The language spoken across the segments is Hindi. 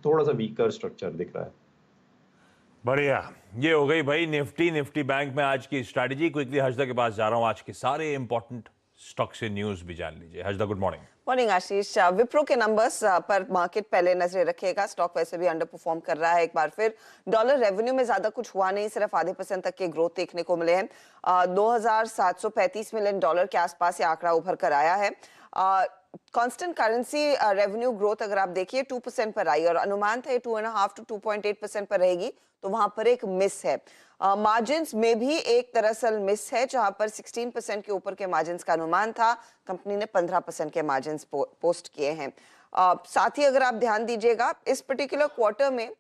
थोड़ा सा वीकर स्ट्रक्चर दिख रहा है। बढ़िया, ये हो गई भाई निफ्टी बैंक में आज की स्ट्रैटेजी। क्विकली हर्षदा के पास जा रहा हूं, आज के सारे इंपॉर्टेंट स्टॉक से न्यूज भी जान लीजिए। Harshada, good morning. मॉर्निंग आशीष। विप्रो के नंबर्स पर मार्केट पहले नजर रखेगा। स्टॉक वैसे भी अंडर परफॉर्म कर रहा है। एक बार फिर डॉलर रेवेन्यू में ज्यादा कुछ हुआ नहीं, सिर्फ ½ % तक के ग्रोथ देखने को मिले हैं। 2735 मिलियन डॉलर के आसपास ये आंकड़ा उभर कर आया है। कांस्टेंट करेंसी रेवेन्यू ग्रोथ अगर आप देखिए 2% पर आई और अनुमान था 2.5 to 2.8% पर रहेगी, तो वहां पर एक मिस है। मार्जिन्स में भी एक दरअसल मिस है, जहां पर 16% के ऊपर के मार्जिन्स का अनुमान था, कंपनी ने 15% के मार्जिन्स पोस्ट किए हैं। साथ ही अगर आप ध्यान दीजिएगा, इस पर्टिकुलर क्वार्टर में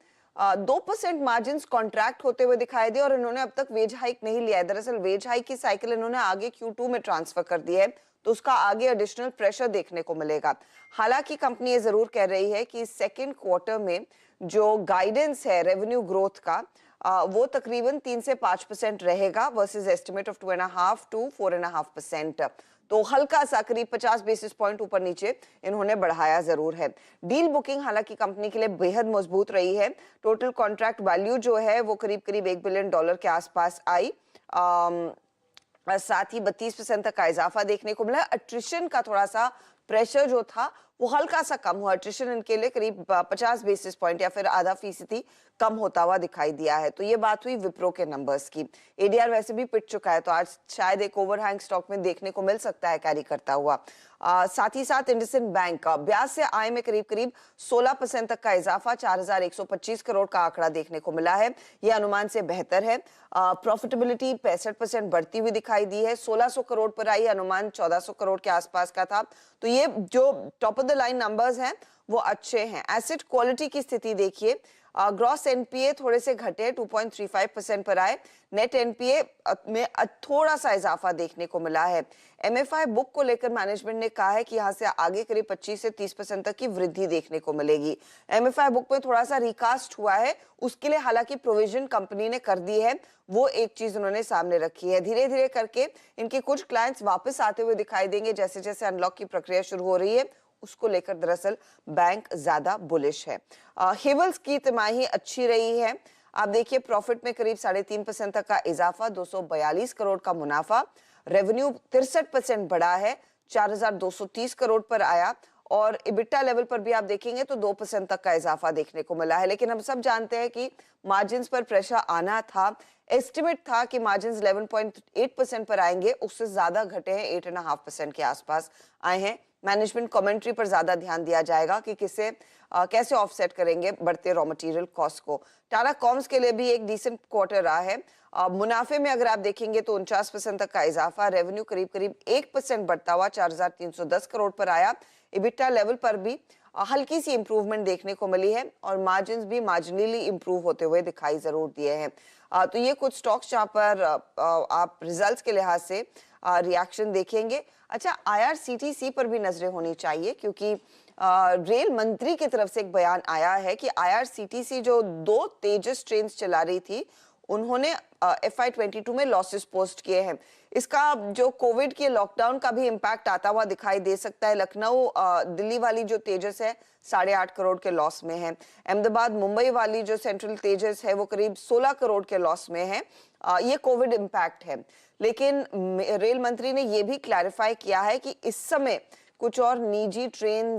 2% मार्जिन्स कॉन्ट्रैक्ट होते हुए दिखाई दिए और इन्होंने अब तक वेज हाइक नहीं लिया है। दरअसल वेज हाइक की साइकिल इन्होंने आगे Q2 में ट्रांसफर कर दी है, तो उसका आगे एडिशनल प्रेशर देखने को मिलेगा। हालांकि कंपनी ये जरूर कह रही है कि सेकेंड क्वार्टर में जो गाइडेंस है रेवेन्यू ग्रोथ का, वो तकरीबन 3 से 5% रहेगा वर्सेस एस्टिमेट ऑफ 2.5 to 4.5%। तो हल्का सा करीब 50 बेसिस पॉइंट ऊपर नीचे इन्होंने बढ़ाया जरूर है। डील बुकिंग हालांकि कंपनी के लिए बेहद मजबूत रही है। टोटल कॉन्ट्रैक्ट वैल्यू जो है वो करीब $1 बिलियन के आसपास आई। साथ ही 32% तक का इजाफा देखने को मिला। अट्रिशन का थोड़ा सा प्रेशर जो था वो हल्का सा कम हुआ। अट्रिशन इनके लिए करीब 50 बेसिस पॉइंट या फिर ½ % कम होता हुआ दिखाई दिया है। तो ये बात हुई विप्रो के नंबर्स की। एडीआर वैसे भी पिट चुका है, तो आज शायद एक ओवरहैंग स्टॉक में देखने को मिल सकता है कैरी करता हुआ। साथ ही साथ इंडसइंड बैंक का ब्याज से आय में करीब 16% तक का इजाफा, 4125 करोड़ का आंकड़ा देखने को मिला है। यह अनुमान से बेहतर है। प्रॉफिटेबिलिटी 65% बढ़ती हुई दिखाई दी है, 1600 करोड़ पर आई, अनुमान 1400 करोड़ के आसपास का था। तो ये जो top of the line numbers हैं वो अच्छे हैं। एसेट क्वालिटी की स्थिति देखिए, ग्रॉस एनपीए थोड़े से घटे, 2.35% पर आए। नेट एनपीए में थोड़ा सा इजाफा देखने को मिला है। एमएफआई बुक को लेकर मैनेजमेंट ने कहा है कि यहां से आगे करीब 25 से 30% तक की वृद्धि देखने को मिलेगी। एमएफआई बुक पे थोड़ा सा रिकास्ट हुआ है, उसके लिए हालांकि प्रोविजन कंपनी ने कर दी है, वो एक चीज उन्होंने सामने रखी है। धीरे धीरे करके इनके कुछ क्लाइंट्स वापस आते हुए दिखाई देंगे, जैसे जैसे अनलॉक की प्रक्रिया शुरू हो रही है, उसको लेकर दरअसल बैंक ज्यादा बुलिश है। हेवल्स की तिमाही अच्छी रही है। आप देखिए प्रॉफिट में करीब 3.5% तक का इजाफा, 242 करोड़ का मुनाफा। रेवेन्यू 63% बढ़ा है, 4230 करोड़ पर आया। और इबिटा लेवल पर भी आप देखेंगे तो 2% तक का इजाफा देखने को मिला है। लेकिन हम सब जानते हैं कि मार्जिन्स पर प्रेशर आना था। एस्टिमेट था कि मार्जिन्स 11.8% पर आएंगे, उससे ज्यादा घटे हैं, 8.5% के आसपास आए हैं। मैनेजमेंट कमेंट्री पर ज्यादा ध्यान दिया जाएगा कि कैसे ऑफसेट करेंगे बढ़ते रॉ मटेरियल कॉस्ट को। टाटा कॉम्स के लिए भी एक डिसेंट क्वार्टर रहा है। मुनाफे में अगर आप देखेंगे तो 49% तक का इजाफा, रेवेन्यू करीब 1% बढ़ता हुआ 4310 करोड़ पर आया। इबिटा लेवल पर भी हल्की सी इंप्रूवमेंट देखने को मिली है और मार्जिन्स भी मार्जिनली इंप्रूव होते हुए दिखाई जरूर दिए हैं। तो ये कुछ स्टॉक्स जहां पर आप रिजल्ट्स के लिहाज से रिएक्शन देखेंगे। अच्छा, आईआरसीटीसी पर भी नजरें होनी चाहिए, क्योंकि रेल मंत्री की तरफ से एक बयान आया है कि आईआरसीटीसी जो 2 तेजस ट्रेन चला रही थी, उन्होंने FY22 में लॉसेस पोस्ट किए हैं। इसका जो कोविड के लॉकडाउन का भी इम्पैक्ट आता हुआ दिखाई दे सकता है। लखनऊ दिल्ली वाली जो तेजस है 8.5 करोड़ के लॉस में है। अहमदाबाद मुंबई वाली जो सेंट्रल तेजस है वो करीब 16 करोड़ के लॉस में है। ये कोविड इम्पैक्ट है। लेकिन रेल मंत्री ने ये भी क्लैरिफाई किया है कि इस समय कुछ और निजी ट्रेन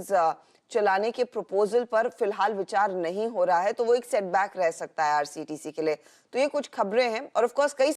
चलाने के प्रपोजल पर फिलहाल विचार नहीं हो रहा है, तो वो एक सेटबैक रह सकता है आरसीटीसी के लिए। तो ये कुछ खबरें हैं और ऑफ कोर्स कई